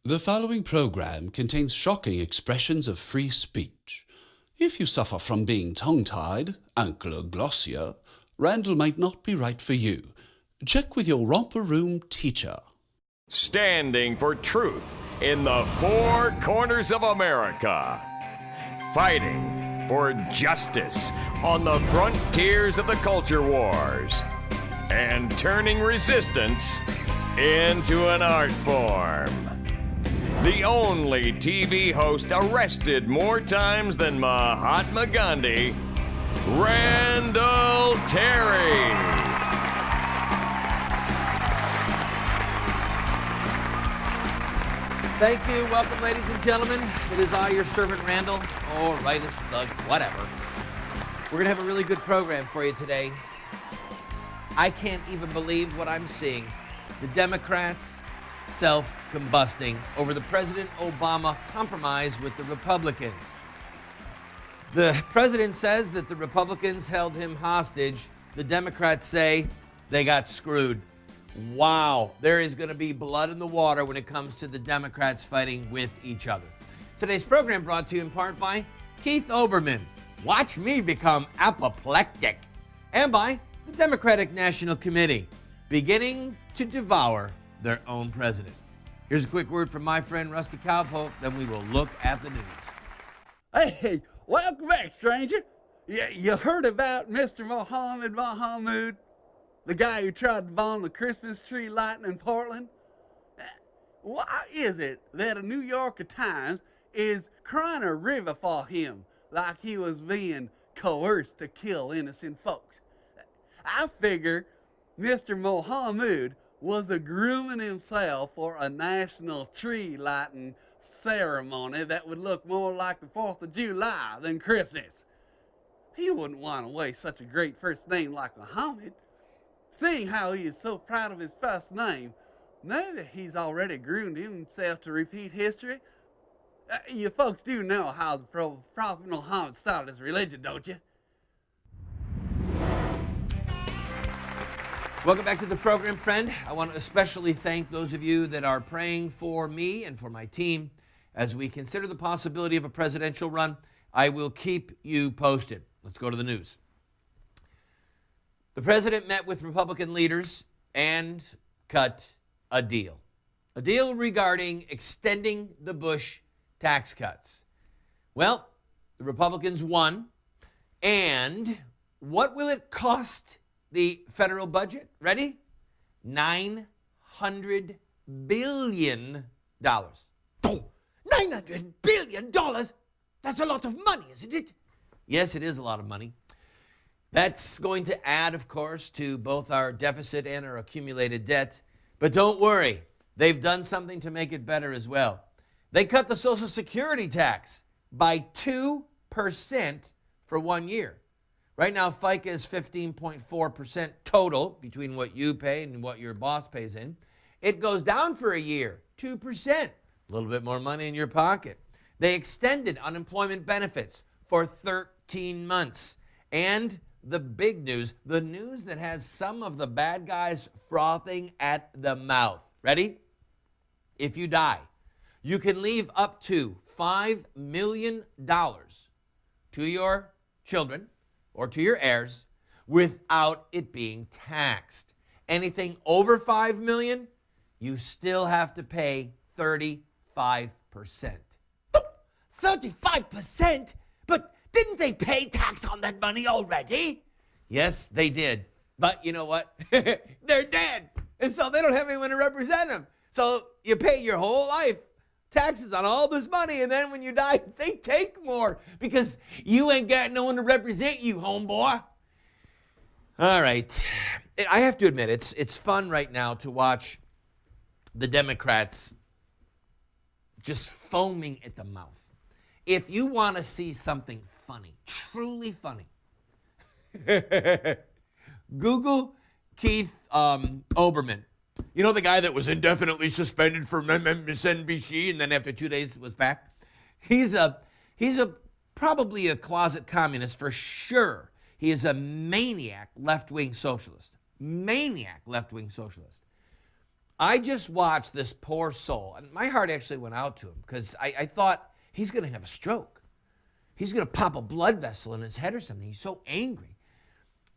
The following program contains shocking expressions of free speech. If you suffer from being tongue-tied, ankylosing, Randall might not be right for you. Check with your romper room teacher. Standing for truth in the four corners of America. Fighting for justice on the frontiers of the culture wars. And turning resistance into an art form. The only TV host arrested more times than Mahatma Gandhi, Randall Terry. Thank you. Welcome, ladies and gentlemen. It is I, your servant, Randall, or rightist thug, whatever. We're going to have a really good program for you today. I can't even believe what I'm seeing. The Democrats self-combusting over the President Obama compromise with the Republicans. The president says that the Republicans held him hostage. The Democrats say they got screwed. Wow, there is going to be blood in the water when it comes to the Democrats fighting with each other. Today's program brought to you in part by Keith Olberman. Watch me become apoplectic. And by the Democratic National Committee, beginning to devour their own president. Here's a quick word from my friend Rusty Cowpoke, then we will look at the news. Hey, welcome back, stranger. You heard about Mr. Mahmoud, the guy who tried to bomb the Christmas tree lighting in Portland? Why is it that a New Yorker Times is crying a river for him like he was being coerced to kill innocent folks? I figure Mr. Mahmoud was a grooming himself for a national tree lighting ceremony that would look more like the 4th of July than Christmas. He wouldn't want to waste such a great first name like Muhammad. Seeing how he is so proud of his first name, maybe he's already groomed himself to repeat history. You folks do know how the Prophet Muhammad started his religion, don't you? Welcome back to the program, friend. I want to especially thank those of you that are praying for me and for my team as we consider the possibility of a presidential run. I will keep you posted. Let's go to the news. The president met with Republican leaders and cut a deal. A deal regarding extending the Bush tax cuts. Well, the Republicans won. And what will it cost the federal budget? Ready? $900 billion. Oh, $900 billion? That's a lot of money, isn't it? Yes, it is a lot of money. That's going to add, of course, to both our deficit and our accumulated debt. But don't worry, they've done something to make it better as well. They cut the Social Security tax by 2% for 1 year. Right now, FICA is 15.4% total between what you pay and what your boss pays in. It goes down for a year, 2%. A little bit more money in your pocket. They extended unemployment benefits for 13 months. And the big news, the news that has some of the bad guys frothing at the mouth. Ready? If you die, you can leave up to $5 million to your children or to your heirs without it being taxed. Anything over $5 million, you still have to pay 35%. 35%? But didn't they pay tax on that money already? Yes, they did. But you know what? They're dead. And so they don't have anyone to represent them. So you pay your whole life taxes on all this money, and then when you die, they take more because you ain't got no one to represent you, homeboy. All right. I have to admit, it's fun right now to watch the Democrats just foaming at the mouth. If you want to see something funny, truly funny, Google Keith Olberman. You know, the guy that was indefinitely suspended from MSNBC and then after 2 days was back? He's probably a closet communist for sure. He is a maniac left-wing socialist. Maniac left-wing socialist. I just watched this poor soul, and my heart actually went out to him because I thought he's going to have a stroke. He's going to pop a blood vessel in his head or something. He's so angry.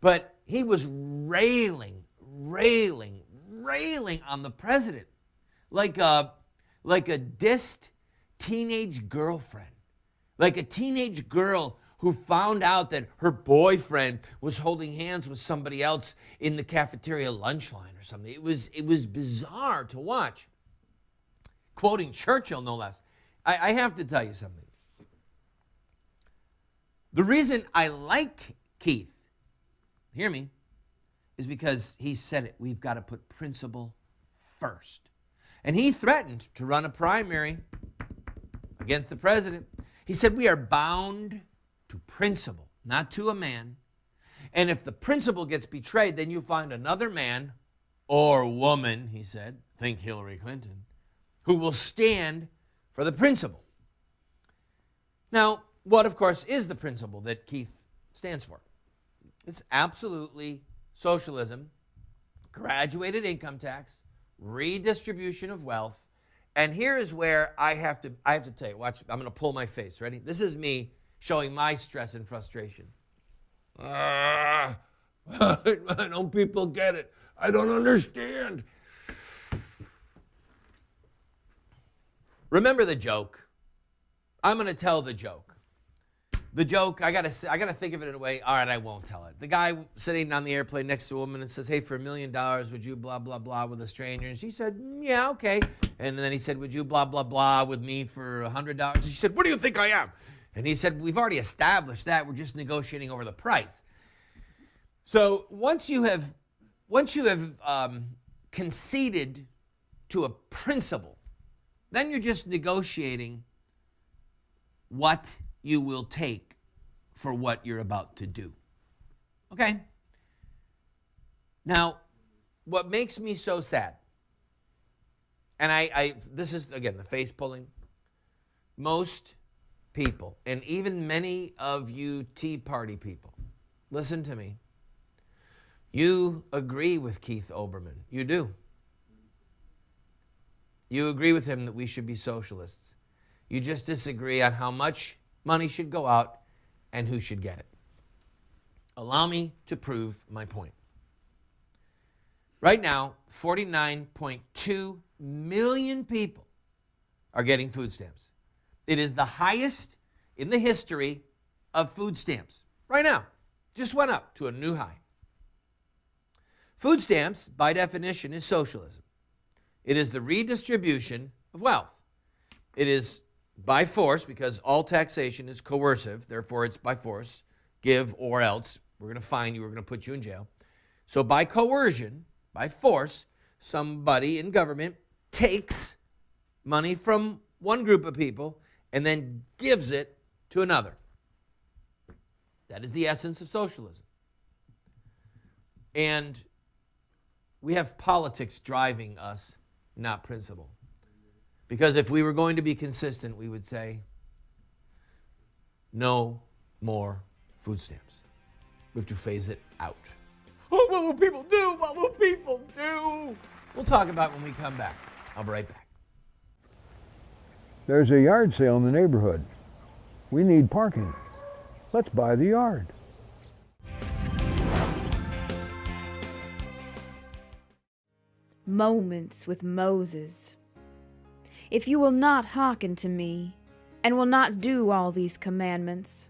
But he was railing on the president like a dissed teenage girlfriend, like a teenage girl who found out that her boyfriend was holding hands with somebody else in the cafeteria lunch line or something. It was bizarre to watch. Quoting Churchill, no less. I have to tell you something. The reason I like Keith, hear me, is because he said it. We've got to put principle first. And he threatened to run a primary against the president. He said we are bound to principle, not to a man. And if the principle gets betrayed, then you find another man or woman, he said, think Hillary Clinton, who will stand for the principle. Now, what, of course, is the principle that Keith stands for? It's absolutely socialism, graduated income tax, redistribution of wealth. And here is where I have to tell you, watch, I'm going to pull my face. Ready? This is me showing my stress and frustration. Don't people get it? I don't understand. Remember the joke? I'm going to tell the joke. The joke, I gotta think of it in a way. All right, I won't tell it. The guy sitting on the airplane next to a woman and says, hey, for $1 million, would you blah, blah, blah with a stranger? And she said, yeah, okay. And then he said, would you blah, blah, blah with me for $100? And she said, what do you think I am? And he said, we've already established that. We're just negotiating over the price. So once you have conceded to a principle, then you're just negotiating what you will take for what you're about to do. Okay? Now, what makes me so sad, and this is, again, the face pulling, most people, and even many of you Tea Party people, listen to me. You agree with Keith Olberman. You do. You agree with him that we should be socialists. You just disagree on how much money should go out and who should get it. Allow me to prove my point. Right now, 49.2 million people are getting food stamps. It is the highest in the history of food stamps. Right now, just went up to a new high. Food stamps, by definition, is socialism. It is the redistribution of wealth. It is by force, because all taxation is coercive, therefore it's by force, give or else. We're going to fine you, we're going to put you in jail. So by coercion, by force, somebody in government takes money from one group of people and then gives it to another. That is the essence of socialism. And we have politics driving us, not principle. Because if we were going to be consistent, we would say, no more food stamps. We have to phase it out. Oh, what will people do? What will people do? We'll talk about it when we come back. I'll be right back. There's a yard sale in the neighborhood. We need parking. Let's buy the yard. Moments with Moses. If you will not hearken to me, and will not do all these commandments,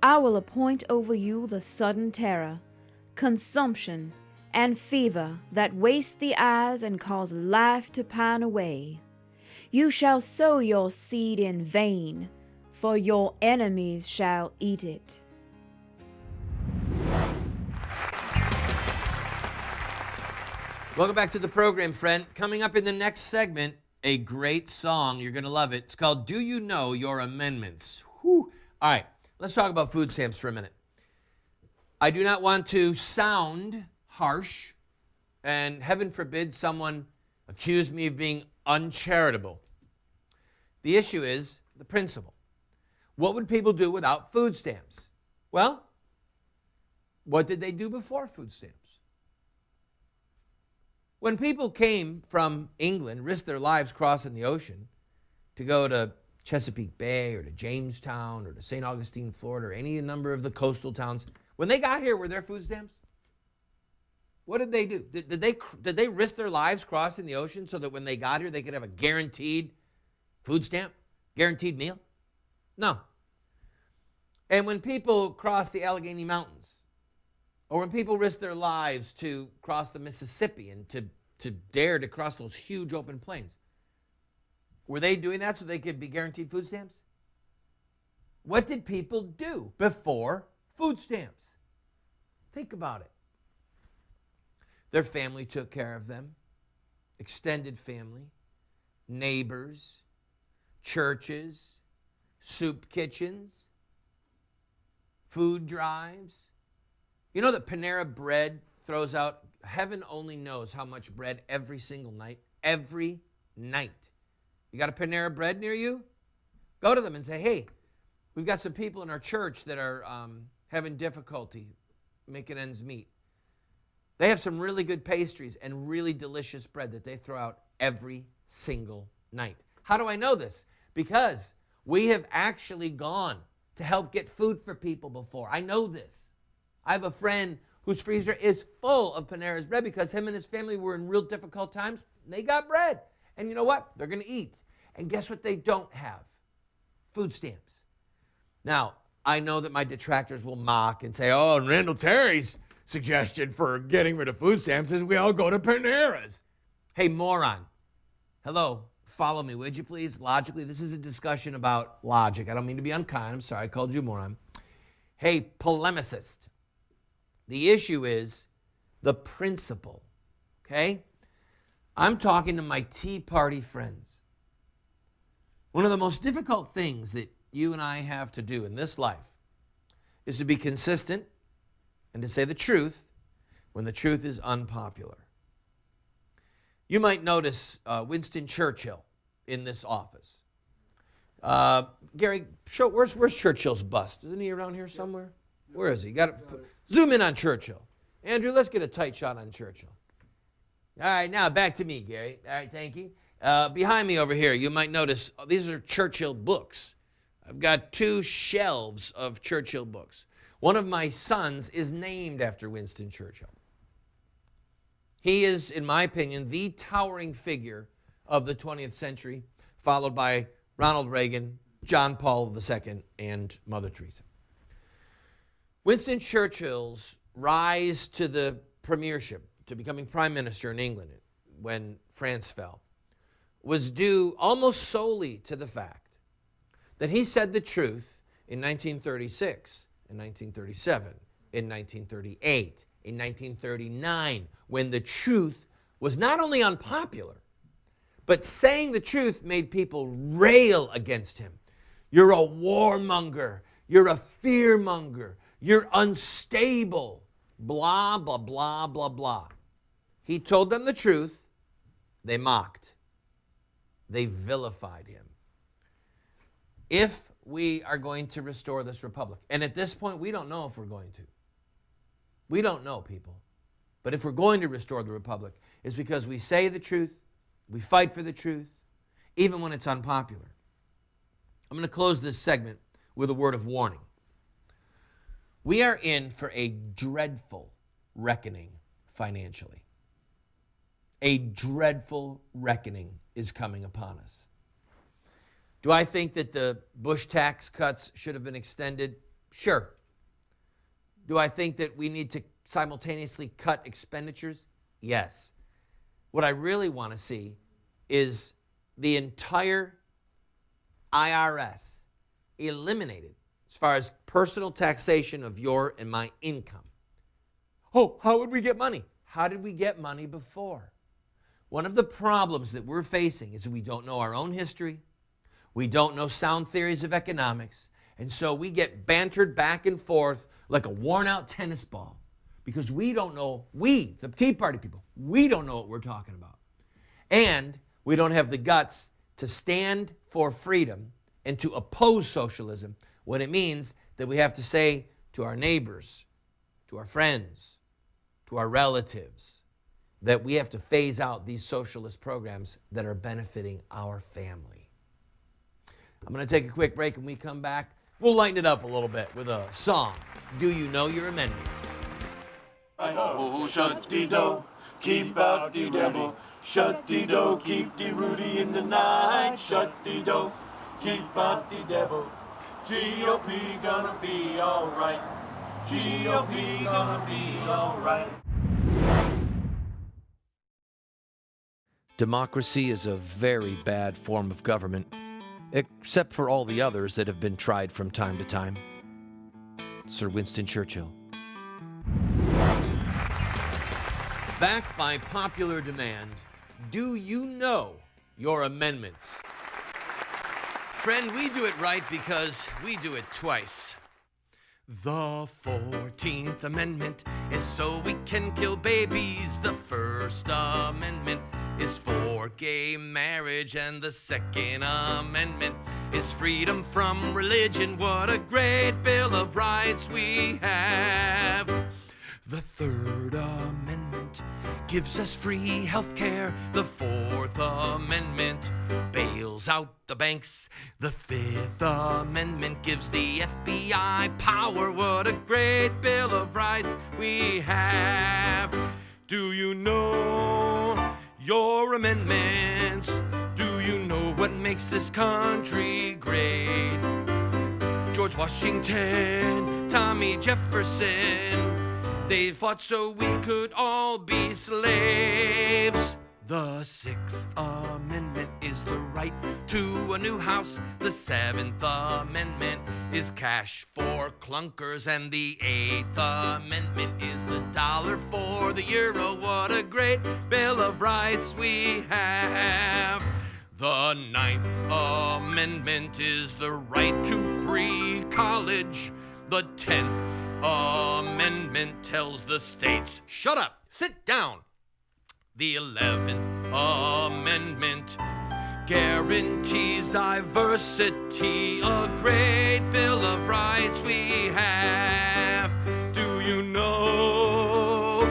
I will appoint over you the sudden terror, consumption, and fever that waste the eyes and cause life to pine away. You shall sow your seed in vain, for your enemies shall eat it. Welcome back to the program, friend. Coming up in the next segment, a great song. You're going to love it. It's called Do You Know Your Amendments? Whew. All right, let's talk about food stamps for a minute. I do not want to sound harsh, and heaven forbid someone accuse me of being uncharitable. The issue is the principle. What would people do without food stamps? Well, what did they do before food stamps? When people came from England, risked their lives crossing the ocean to go to Chesapeake Bay or to Jamestown or to St. Augustine, Florida, or any number of the coastal towns, when they got here, were there food stamps? What did they do? Did they risk their lives crossing the ocean so that when they got here, they could have a guaranteed food stamp, guaranteed meal? No. And when people cross the Allegheny Mountains, or when people risk their lives to cross the Mississippi and to dare to cross those huge open plains, were they doing that so they could be guaranteed food stamps? What did people do before food stamps? Think about it. Their family took care of them, extended family, neighbors, churches, soup kitchens, food drives. You know that Panera Bread throws out, heaven only knows how much bread every single night. Every night. You got a Panera Bread near you? Go to them and say, hey, we've got some people in our church that are having difficulty making ends meet. They have some really good pastries and really delicious bread that they throw out every single night. How do I know this? Because we have actually gone to help get food for people before. I know this. I have a friend whose freezer is full of Panera's bread because him and his family were in real difficult times. And they got bread. And you know what? They're going to eat. And guess what they don't have? Food stamps. Now, I know that my detractors will mock and say, oh, and Randall Terry's suggestion for getting rid of food stamps is we all go to Panera's. Hey, moron. Hello. Follow me, would you please? Logically, this is a discussion about logic. I don't mean to be unkind. I'm sorry. I called you a moron. Hey, polemicist. The issue is the principle, okay? I'm talking to my Tea Party friends. One of the most difficult things that you and I have to do in this life is to be consistent and to say the truth when the truth is unpopular. You might notice Winston Churchill in this office. Gary, where's Churchill's bust? Isn't he around here somewhere? Where is he? Zoom in on Churchill. Andrew, let's get a tight shot on Churchill. All right, now back to me, Gary. All right, thank you. Behind me over here, you might notice these are Churchill books. I've got 2 shelves of Churchill books. One of my sons is named after Winston Churchill. He is, in my opinion, the towering figure of the 20th century, followed by Ronald Reagan, John Paul II, and Mother Teresa. Winston Churchill's rise to the premiership, to becoming prime minister in England when France fell, was due almost solely to the fact that he said the truth in 1936, in 1937, in 1938, in 1939, when the truth was not only unpopular, but saying the truth made people rail against him. You're a warmonger. You're a fearmonger. You're unstable. Blah, blah, blah, blah, blah. He told them the truth. They mocked. They vilified him. If we are going to restore this republic, and at this point, we don't know if we're going to. We don't know, people. But if we're going to restore the republic, it's because we say the truth, we fight for the truth, even when it's unpopular. I'm going to close this segment with a word of warning. We are in for a dreadful reckoning financially. A dreadful reckoning is coming upon us. Do I think that the Bush tax cuts should have been extended? Sure. Do I think that we need to simultaneously cut expenditures? Yes. What I really want to see is the entire IRS eliminated as far as personal taxation of your and my income. Oh, how would we get money? How did we get money before? One of the problems that we're facing is we don't know our own history. We don't know sound theories of economics. And so we get bantered back and forth like a worn-out tennis ball because we don't know, the Tea Party people, we don't know what we're talking about. And we don't have the guts to stand for freedom and to oppose socialism when it means that we have to say to our neighbors, to our friends, to our relatives, that we have to phase out these socialist programs that are benefiting our family. I'm going to take a quick break. When we come back, we'll lighten it up a little bit with a song. Do you know your amendments? Oh, shut-de-do, keep out the devil. Shut-de-do, keep the Rudy in the night. Shut-de-do, keep out the devil. GOP gonna be alright. GOP gonna be alright. Democracy is a very bad form of government, except for all the others that have been tried from time to time. Sir Winston Churchill. Back by popular demand, do you know your amendments? Friend, we do it right because we do it twice. The 14th Amendment is so we can kill babies. The First Amendment is for gay marriage, and the Second Amendment is freedom from religion. What a great Bill of Rights we have. The Third Amendment gives us free health care. The Fourth Amendment bails out the banks. The Fifth Amendment gives the FBI power. What a great Bill of Rights we have. Do you know your amendments? Do you know what makes this country great? George Washington, Tommy Jefferson, they fought so we could all be slaves. The Sixth Amendment is the right to a new house. The Seventh Amendment is cash for clunkers. And the Eighth Amendment is the dollar for the euro. What a great Bill of Rights we have. The Ninth Amendment is the right to free college. The 10th Amendment tells the states, shut up, sit down. The 11th Amendment guarantees diversity. A great Bill of Rights we have. Do you know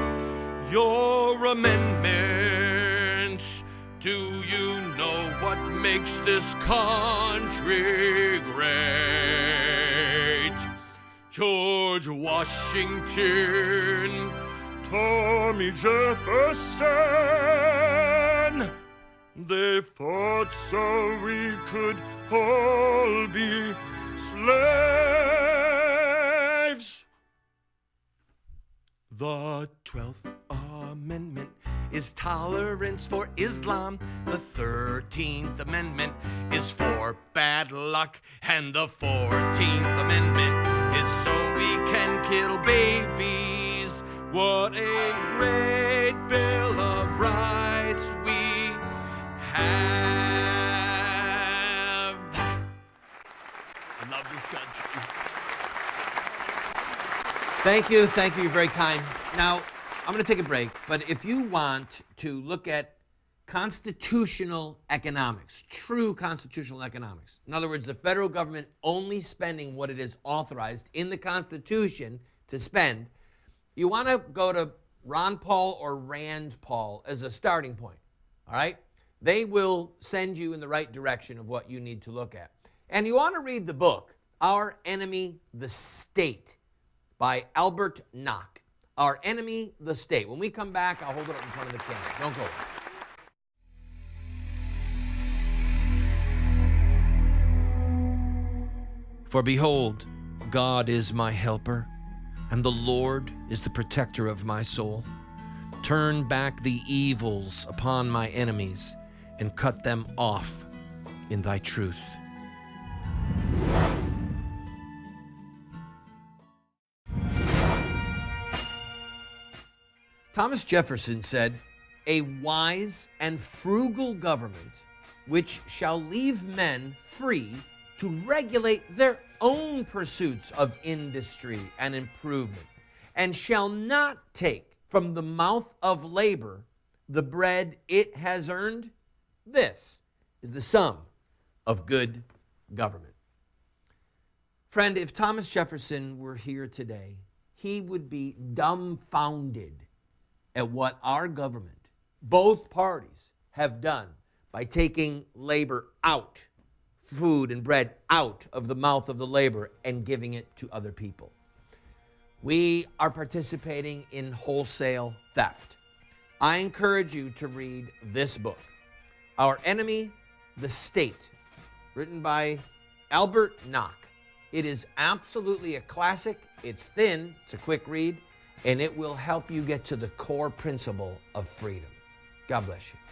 your amendments? Do you know what makes this country great? George Washington, Tommy Jefferson, they fought so we could all be slaves. The 12th Amendment is tolerance for Islam. The 13th Amendment is for bad luck. And the 14th Amendment is so we can kill babies. What a great Bill of Rights we have. I love this country. Thank you. You're very kind. Now, I'm going to take a break, but if you want to look at constitutional economics, true constitutional economics, in other words, the federal government only spending what it is authorized in the Constitution to spend, you want to go to Ron Paul or Rand Paul as a starting point, all right? They will send you in the right direction of what you need to look at. And you want to read the book, Our Enemy, the State, by Albert Nock. Our Enemy, the State. When we come back, I'll hold it up in front of the camera. Don't go. For behold, God is my helper, and the Lord is the protector of my soul. Turn back the evils upon my enemies, and cut them off in thy truth. Thomas Jefferson said, "A wise and frugal government which shall leave men free to regulate their own pursuits of industry and improvement, and shall not take from the mouth of labor the bread it has earned. This is the sum of good government." Friend, if Thomas Jefferson were here today, he would be dumbfounded at what our government both parties have done by taking labor out, food and bread out of the mouth of the laborer and giving it to other people. We are participating in wholesale theft. I encourage you to read this book, Our Enemy, the State, written by Albert Nock. It is absolutely a classic. It's thin, it's a quick read, and it will help you get to the core principle of freedom. God bless you.